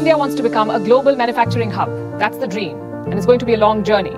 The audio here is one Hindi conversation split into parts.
India wants to become a global manufacturing hub. That's the dream, and it's going to be a long journey.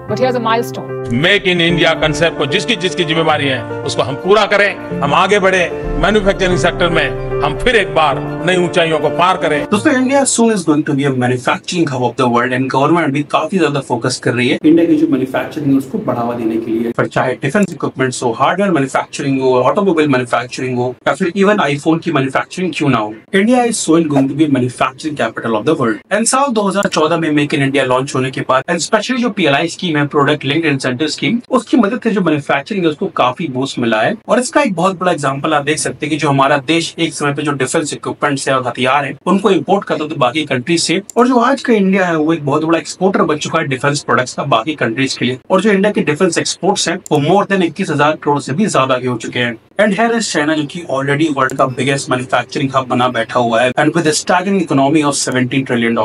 But here's a milestone. Make in India concept को जिसकी जिसकी जिम्मेवारी है उसको हम पूरा करें, हम आगे बढ़े, मैन्युफैक्चरिंग सेक्टर में हम फिर एक बार नई ऊंचाइयों को पार करें। दोस्तों, India soon is going to be a manufacturing hub of the world and government भी काफी ज्यादा फोकस कर रही है इंडिया की जो मैन्युफैक्चरिंग है उसको बढ़ावा देने के लिए। पर चाहे डिफेंस इक्विपमेंट्स हो, हार्डवेयर मैन्युफैक्चरिंग हो, ऑटोमोबाइल मैन्युफैक्चरिंग हो या फिर इवन आईफोन की मैन्युफैक्चरिंग क्यों ना हो, India is soon going to be manufacturing capital of the world. And साल 2014 में मेक इन इंडिया लॉन्च होने के बाद एंड स्पेशली जो PLI स्कीम है, प्रोडक्ट लिंक्ड इंसेंटिव स्कीम, उसकी मदद से जो मैन्युफैक्चरिंग है उसको काफी बूस्ट मिला है। और इसका एक बहुत बड़ा एग्जांपल आप देख सकते हैं कि जो हमारा देश एक समय पे जो डिफेंस इक्विपमेंट्स है और हथियार है उनको इंपोर्ट करता था बाकी कंट्रीज से, और जो आज का इंडिया है वो एक बहुत बड़ा एक्सपोर्टर बन चुका है डिफेंस प्रोडक्ट्स का बाकी कंट्रीज के लिए। और जो इंडिया के डिफेंस एक्सपोर्ट्स हैं वो मोर देन 21,000 करोड़ से भी ज्यादा के हो चुके हैं। एंड हियर इज चाइना, जो कि ऑलरेडी वर्ल्ड का बिगेस्ट मैन्युफैक्चरिंग हब बना बैठा हुआ है and with staggering economy of $17 trillion.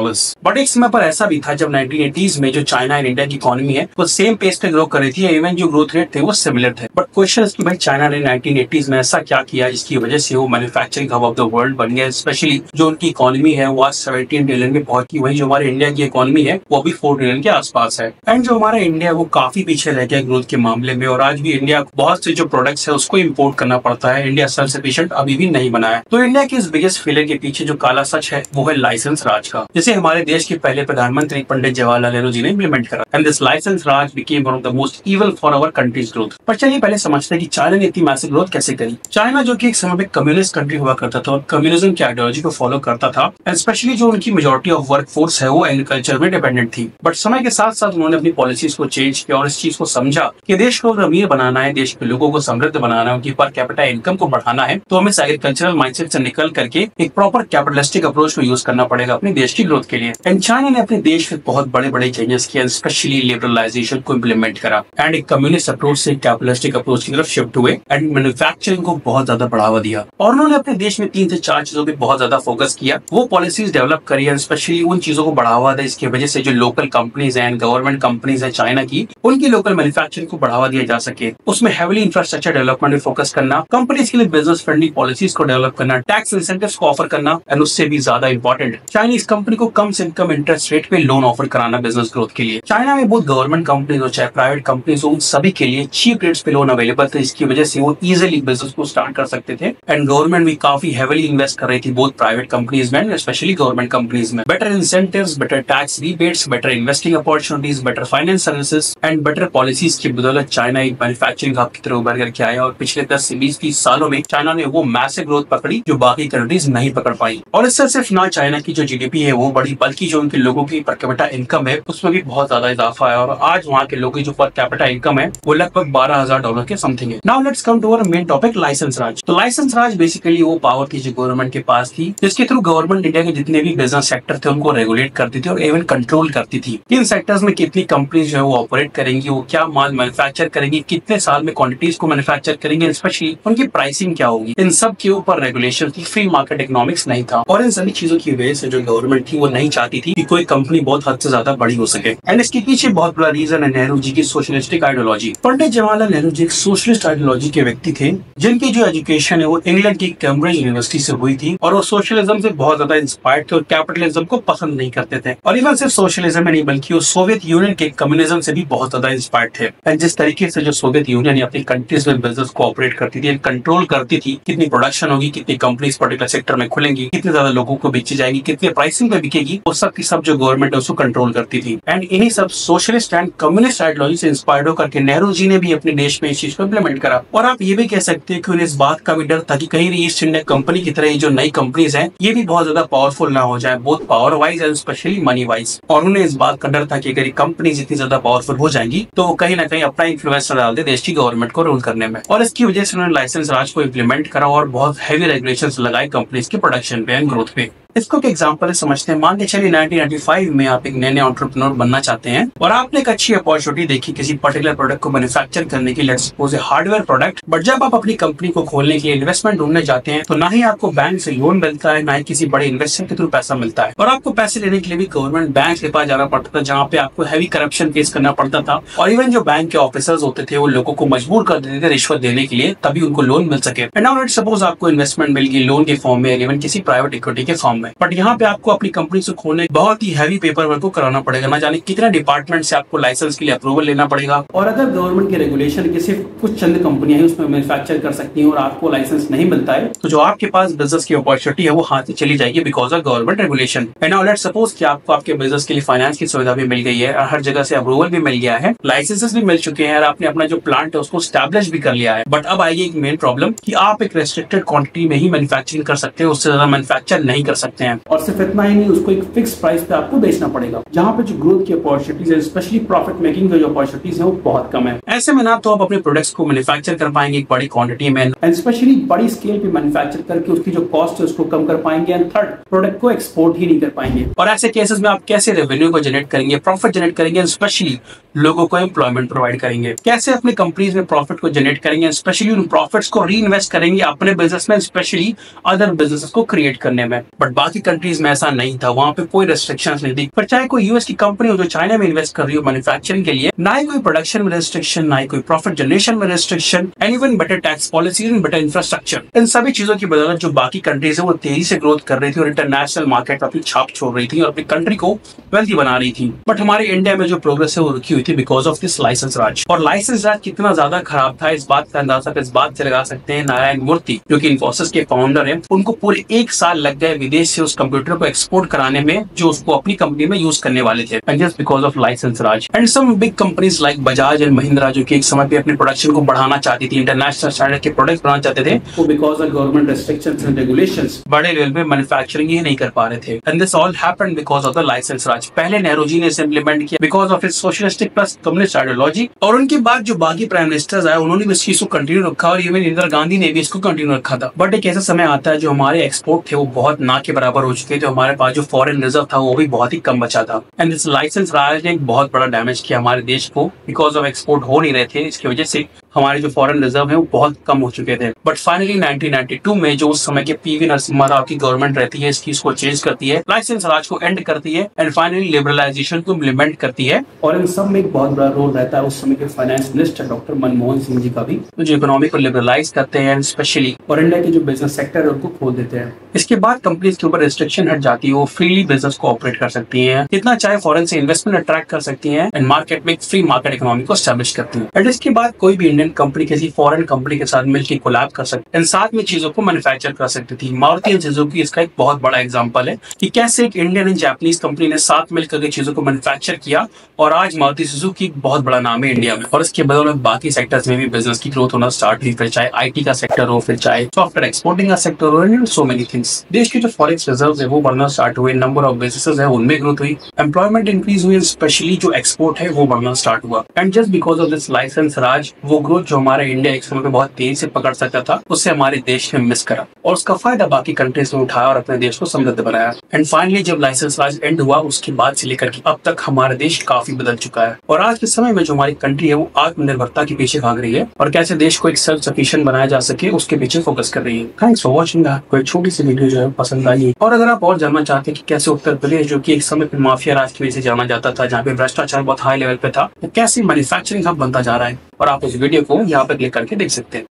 But एक समय पर ऐसा भी था जब 1980s में जो चाइना एंड इंडिया की इकोनॉमी है वो सेम पेस पे ग्रो कर रही थी, इवन जो ग्रोथ रेट थे वो सिमिलर थे। बट क्वेश्चन है कि भाई चाइना ने 1980s में ऐसा क्या किया जिसकी वजह से वो manufacturing hub of the world बन गया, स्पेशली जो उनकी इकोनॉमी है वो आज 17 ट्रिलियन में पहुंची। वही जो हमारे इंडिया की इकोनॉमी है वो भी 4 ट्रिलियन के आसपास है। एंड जो हमारा इंडिया है वो काफी पीछे रह गया ग्रोथ के मामले में, और आज भी इंडिया बहुत से जो प्रोडक्ट्स है उसको इम्पोर्ट करना पड़ता है। इंडिया सेल्फ सफिशिएंट अभी भी नहीं बना है। तो इंडिया के इस बिगेस्ट फेलियर के पीछे जो काला सच है वो है लाइसेंस राज का, जिसे हमारे देश के पहले प्रधानमंत्री पंडित जवाहरलाल नेहरू जी ने इम्प्लीमेंट करा। And this license raj became one of the most evil for our country's growth. पर चलिए पहले समझते हैं कि चाइना ने इतनी मैसिव ग्रोथ कैसे करी। चाइना जो कि एक समय में कम्युनिस्ट कंट्री हुआ करता था और कम्युनिज्म की आइडियोलॉजी को फॉलो करता था, एंड स्पेशली जो उनकी मेजॉरिटी ऑफ वर्क फोर्स है वो एग्रीकल्चर में डिपेंडेंट थी। बट समय के साथ साथ उन्होंने अपनी पॉलिसीज को चेंज किया और इस चीज को समझा कि देश को अमीर बनाना है, देश के लोगों को समृद्ध बनाना है, उनकी पर कैपिटा इनकम को बढ़ाना है, तो हमें एग्रीकल्चरल माइंडसेट से निकल करके एक प्रॉपर कैपिटलिस्टिक अप्रोच को यूज करना पड़ेगा अपने देश की ग्रोथ के लिए। एंड चाइना ने अपने देश में बहुत बड़े बड़े चेंजेस किए, स्पेशली लिबरलाइजेशन को इम्प्लीमेंट करा एंड एक कम्युनिस्ट अप्रोच से कैपिटलिस्टिक अप्रोच की तरफ शिफ्ट हुए एंड मैन्युफैक्चरिंग को बहुत ज्यादा बढ़ावा दिया। और उन्होंने अपने देश में 3 से 4 चीजों पे बहुत ज्यादा फोकस किया, वो पॉलिसीज डेवलप करी एंड स्पेशली उन चीजों को बढ़ावा दिया इसकी वजह से जो लोकल कंपनीज हैं, गवर्नमेंट कंपनीज है चाइना की, उनकी लोकल मैन्युफैक्चरिंग को बढ़ावा दिया जा सके। उसमें हेविली इंफ्रास्ट्रक्चर डेवलपमेंट में फोकस करना, कंपनीज के लिए बिजनेस फ्रेंडली पॉलिसीज को डेवलप करना, टैक्स इंसेंटिव्स को ऑफर करना, एंड उससे भी ज्यादा इंपॉर्टेंट चाइनीज कंपनी को कम से कम इंटरेस्ट रेट पे लोन ऑफर कराना बिजनेस ग्रोथ के लिए। चाइना में बहुत गवर्नमेंट कंपनीज हो चाहे प्राइवेट कंपनीज हो, उन सभी के लिए चीप रेट्स पे लोन अवेलेबल थे, इसकी वजह से वो इजीली बिजनेस को स्टार्ट कर सकते थे। एंड गवर्नमेंट भी काफी हेविली इन्वेस्ट कर रही थी बोथ प्राइवेट कंपनीज में स्पेशली गवर्नमेंट कंपनीज में। Better incentives, better tax rebates, better investing opportunities, better finance services and better policies की बदौलत चाइना एक मैन्युफैक्चरिंग हब की तरह उभर करके आया और पिछले 10 से 20 सालों में चाइना ने वो मैसिव ग्रोथ पकड़ी जो बाकी कंट्रीज नहीं पकड़ पाई। और इससे सिर्फ ना चाइना की जो GDP है वो बढ़ी, बल्कि जो उनके लोगों की पर कैपिटा इनकम है उसमें भी बहुत ज्यादा इजाफा है, और आज वहाँ के लोगों की जो पर कैपिटा इनकम है वो लगभग $12,000 के समथिंग है। Now let's come to our main topic, license Raj. तो लाइसेंस राज बेसिकली वो पावर थी जो गवर्नमेंट के पास थी, जिसके थ्रू गवर्नमेंट इंडिया के जितने भी बिजनेस सेक्टर थे उनको रेगुलेट करती थी और इवन कंट्रोल करती थी। इन सेक्टर्स में कितनी कंपनीज जो है वो ऑपरेट करेंगी, वो क्या माल मैन्युफैक्चर करेंगी, कितने साल में क्वांटिटीज को मैन्युफैक्चर करेंगे, स्पेशली उनकी प्राइसिंग क्या होगी, इन सब के ऊपर रेगुलेशन थी। फ्री मार्केट इकोनॉमिक्स नहीं था, और इन सभी चीजों की वजह से जो गवर्नमेंट थी वो नहीं चाहती थी कि कोई कंपनी बहुत हद से ज्यादा बड़ी हो सके। एंड इसके पीछे बहुत बड़ा रीजन है नेहरू जी की सोशलिस्टिक आइडियोलॉजी। पंडित जवाहरलाल नेहरू जी एक सोशलिस्ट आइडियोलॉजी के व्यक्ति थे, जिनकी जो एजुकेशन है वो इंग्लैंड की कैम्ब्रिज यूनिवर्सिटी से हुई थी, और वो सोशलिज्म से बहुत ज्यादा इंस्पायर्ड थे और कैपिटलिज्म को पसंद नहीं करते थे। और इवन सिर्फ सोशलिज्म में नहीं बल्कि वो सोवियत यूनियन के कम्युनिज्म से भी बहुत ज्यादा इंस्पायर्ड थे। एंड जिस तरीके से जो सोवियत यूनियन अपनी कंट्रीज में बिजनेस को ऑपरेट करती थी, कंट्रोल करती थी, कितनी प्रोडक्शन होगी, कितनी कंपनीज पर्टिकुलर सेक्टर में खुलेंगी, कितने ज्यादा लोगों को बेची जाएगी, कितने प्राइसिंग पे बिकेगी, वो सब की सब जो गवर्नमेंट है उसको कंट्रोल करती थी। एंड इन्हीं सब सोशलिस्ट एंड कम्युनिस्ट आइडियोलॉजी से इंस्पायर्ड होकर के नेहरू जी ने भी अपने देश में इस चीज को इम्प्लीमेंट करा। और आप ये भी कह सकते हैं कि उन्हें इस बात का भी डर था कि कहीं ईस्ट इंडिया कंपनी की तरह जो नई कंपनीज हैं ये भी बहुत ज्यादा पावरफुल ना हो जाए, both power wise and specially money wise. और उन्हें इस बात का डर था कि अगर कंपनीज इतनी ज्यादा पावरफुल हो जाएंगी तो कहीं ना कहीं अपना इन्फ्लुएंस डाल दे देश की गवर्नमेंट को रूल करने में। और इसकी वजह से उन्होंने लाइसेंस राज को इम्प्लीमेंट करा और बहुत हैवी रेगुलेशंस लगाए कंपनीज के प्रोडक्शन पे एंड ग्रोथ पे। इसको एक एग्जांपल समझते हैं। मान के चलिए 1995 में आप एक नए एंटरप्रेन्योर बनना चाहते हैं और आपने एक अच्छी अपॉर्चुनिटी देखी किसी पर्टिकुलर प्रोडक्ट को मैन्युफैक्चर करने की, let's suppose A hardware product. But जब आप अपनी कंपनी को खोलने के लिए इन्वेस्टमेंट ढूंढने जाते हैं तो ना ही आपको बैंक से लोन मिलता है, ना ही किसी बड़े इन्वेस्टर के थ्रू पैसा मिलता है। और आपको पैसे लेने के लिए भी गवर्नमेंट बैंक के पास जाना पड़ता था, जहाँ पे आपको हैवी करप्शन फेस करना पड़ता था। और इवन जो बैंक के ऑफिसर्स होते थे वो लोगों को मजबूर कर देते थे रिश्वत देने के लिए, तभी उनको लोन मिल सके। एंड नाउ लेट्स सपोज आपको इन्वेस्टमेंट मिल गई लोन के फॉर्म में, इवन किसी प्राइवेट इक्विटी के फॉर्म काम है। बट यहाँ पे आपको अपनी कंपनी से खोलने बहुत ही हैवी पेपर वर्क को कराना पड़ेगा, ना जाने कितने डिपार्टमेंट से आपको लाइसेंस के लिए अप्रूवल लेना पड़ेगा। और अगर गवर्नमेंट के रेगुलेशन के सिर्फ कुछ चंद कंपनियां उसमें मैन्युफैक्चर कर सकती हैं और आपको लाइसेंस नहीं मिलता है, तो जो आपके पास बिजनेस की अपॉर्चुनिटी है वो हाथ से चली जाएगी because of government regulation. And now let's suppose कि आपको आपके बिजनेस के लिए फाइनेंस की सुविधा भी मिल गई है और हर जगह से अप्रूवल भी मिल गया है, लाइसेंसेस भी मिल चुके हैं और आपने अपना जो प्लांट है उसको स्टैब्लिश भी कर लिया है। बट अब आएगी एक मेन प्रॉब्लम कि आप एक रेस्ट्रिक्टेड क्वांटिटी में ही मैन्युफैक्चरिंग कर सकते हैं, उससे ज्यादा मैन्युफैक्चर नहीं कर सकते हैं। और सिर्फ इतना ही नहीं, उसको एक फिक्स प्राइस पे आपको बेचना पड़ेगा, जहाँ पे जो ग्रोथ की अपॉर्चुनिटीज है, स्पेशली प्रॉफिट मेकिंग की जो अपॉर्चुनिटीज है वो बहुत कम है। ऐसे में ना तो आप अपने प्रोडक्ट्स को मैन्युफैक्चर कर पाएंगे एक बड़ी क्वांटिटी में एंड स्पेशली बड़ी स्केल पे मैन्युफैक्चर करके उसकी जो कॉस्ट है उसको कम कर पाएंगे, एंड थर्ड प्रोडक्ट को एक्सपोर्ट ही नहीं कर पाएंगे। और ऐसे केसेस में आप कैसे रेवेन्यू को जनरेट करेंगे, प्रॉफिट जनरेट करेंगे, स्पेशली लोगों को एम्प्लॉयमेंट प्रोवाइड करेंगे, कैसे अपनी कंपनीज में प्रॉफिट को जनरेट करेंगे, स्पेशली उन प्रॉफिट्स को री इन्वेस्ट करेंगे अपने बिजनेस में, स्पेशली अदर बिजनेस को क्रिएट करने में। बट बाकी कंट्रीज में ऐसा नहीं था, वहां पे कोई रेस्ट्रिक्शंस नहीं थी। पर चाहे कोई यूएस की कंपनी हो जो चाइना में इन्वेस्ट कर रही हो मैन्युफैक्चरिंग के लिए, ना ही कोई प्रोडक्शन में रेस्ट्रिक्शन, ना ही कोई प्रॉफिट जनरेशन में restriction, and even better tax policies and better infrastructure. इन सभी चीजों की बदौलत जो बाकी कंट्रीज है वो तेजी से ग्रोथ कर रही थी और इंटरनेशनल मार्केट में अपनी छाप छोड़ रही थी और अपनी कंट्री को वेल्थी बना रही थी। बट हमारे इंडिया में जो प्रोग्रेस है वो रुकी हुई थी बिकॉज ऑफ दिस लाइसेंस राज। और लाइसेंस राज कितना ज्यादा खराब था इस बात का अंदाजा इस बात से लगा सकते हैं। नारायण मूर्ति जो कि इन्फोसिस के फाउंडर हैं, उनको पूरे 1 साल लग गए विदेश से उस कंप्यूटर को एक्सपोर्ट कराने में जो उसको अपनी कंपनी में यूज करने वाले थे, and just because of license raj. And some big companies like Bajaj and Mahindra जो कि एक समय पे अपने प्रोडक्शन को बढ़ाना चाहती थी, इंटरनेशनल स्टैंडर्ड के प्रोडक्ट बनाना चाहते थे, वो because of government restrictions and regulations बड़े लेवल पे मैन्युफैक्चरिंग ही नहीं कर पा रहे थे। And this all happened because of the license Raj. पहले नेहरू जी ने इसे इंप्लीमेंट किया because of its socialistic plus communist ideology, और उनके बाद जो बाकी प्राइम मिनिस्टर्स आए उन्होंने भी इस चीज को कंटिन्यू रखा और इवन इंदिरा गांधी ने भी इसको कंटिन्यू रखा था। बट एक ऐसा समय आता है जो हमारे एक्सपोर्ट थे वो बहुत ना के बराबर हो चुके थे, हमारे पास जो फॉरेन रिजर्व था वो भी बहुत ही कम बचा था। एंड दिस लाइसेंस राज ने एक बहुत बड़ा डैमेज किया हमारे देश को बिकॉज ऑफ एक्सपोर्ट हो नहीं रहे थे, इसकी वजह से हमारे जो फॉरेन रिजर्व है वो बहुत कम हो चुके थे। बट फाइनली 1992 में जो उस समय के पीवी नरसिम्हा राव की गवर्नमेंट रहती है, इस चीज को चेंज करती है, लाइसेंस राज को एंड करती है एंड फाइनली लिबरलाइजेशन को इम्प्लीमेंट करती है। और इन सब में एक बहुत बड़ा रोल रहता है उस समय के finance minister doctor Manmohan Singh ji का भी, जो इकोनॉमी को लिबरलाइज करते हैं स्पेशली, और इंडिया के जो बिजनेस सेक्टर है उनको खोल देते हैं। इसके बाद कंपनीज के ऊपर रिस्ट्रिक्शन हट जाती है, वो फ्रीली बिजनेस को ऑपरेट कर सकती हैं, जितना चाहे फॉरेन से इन्वेस्टमेंट अट्रैक्ट कर सकती हैं एंड मार्केट में फ्री मार्केट इकोनॉमी को एस्टैब्लिश करती हैं। एंड इसके बाद कोई भी इंडियन कंपनी किसी फॉरेन कंपनी के साथ मिलकर कोलैब कर सकती है, साथ में चीजों को मैन्युफैक्चर कर सकती थी। मारुति एंड सुजुकी इसका एक बहुत बड़ा एग्जांपल है कि कैसे एक इंडियन एंड जापानीज कंपनी ने साथ मिलकर के चीजों को मैन्युफैक्चर किया और आज मारुति सुजुकी एक बहुत बड़ा नाम है इंडिया में। और इसके बदौलत बाकी सेक्टर्स में भी बिजनेस की ग्रोथ होना स्टार्ट हुई, फिर चाहे आईटी का सेक्टर हो, फिर चाहे सॉफ्टवेयर एक्सपोर्टिंग का सेक्टर हो, सो मेनी थिंग्स। देश के जो फॉरेक्स रिजर्व है वो बढ़ना स्टार्ट हुए, नंबर ऑफ बिजनेसेस है उनमें ग्रोथ हुई, एम्प्लॉयमेंट इंक्रीज हुई, स्पेशली जो एक्सपोर्ट है वो बढ़ना स्टार्ट हुआ। And just because of this license Raj वो ग्रोथ जो हमारे इंडिया एक समय पे बहुत तेजी से पकड़ सकता था उससे हमारे देश ने मिस करा और उसका फायदा बाकी कंट्रीज ने उठाया और अपने देश को समृद्ध बनाया। एंड फाइनली जब लाइसेंस राज एंड हुआ उसके बाद से लेकर के अब तक हमारा देश काफी बदल चुका है और आज के समय में जो हमारी कंट्री है वो आत्मनिर्भरता के पीछे भाग रही है और कैसे देश को एक सेल्फ सफिशिएंट बनाया जा सके उसके पीछे फोकस कर रही है। Thanks for watching. आपको एक छोटी सी वीडियो जो है पसंद आई, और अगर आप और जानना चाहते हैं कि कैसे उत्तर प्रदेश जो कि एक समय पे माफिया राज की वजह से जाना जाता था, जहाँ पे भ्रष्टाचार बहुत हाई लेवल पे था, तो कैसे मैन्युफैक्चरिंग हब बनता जा रहा है, और आप इस वीडियो को यहाँ पे क्लिक करके देख सकते हैं।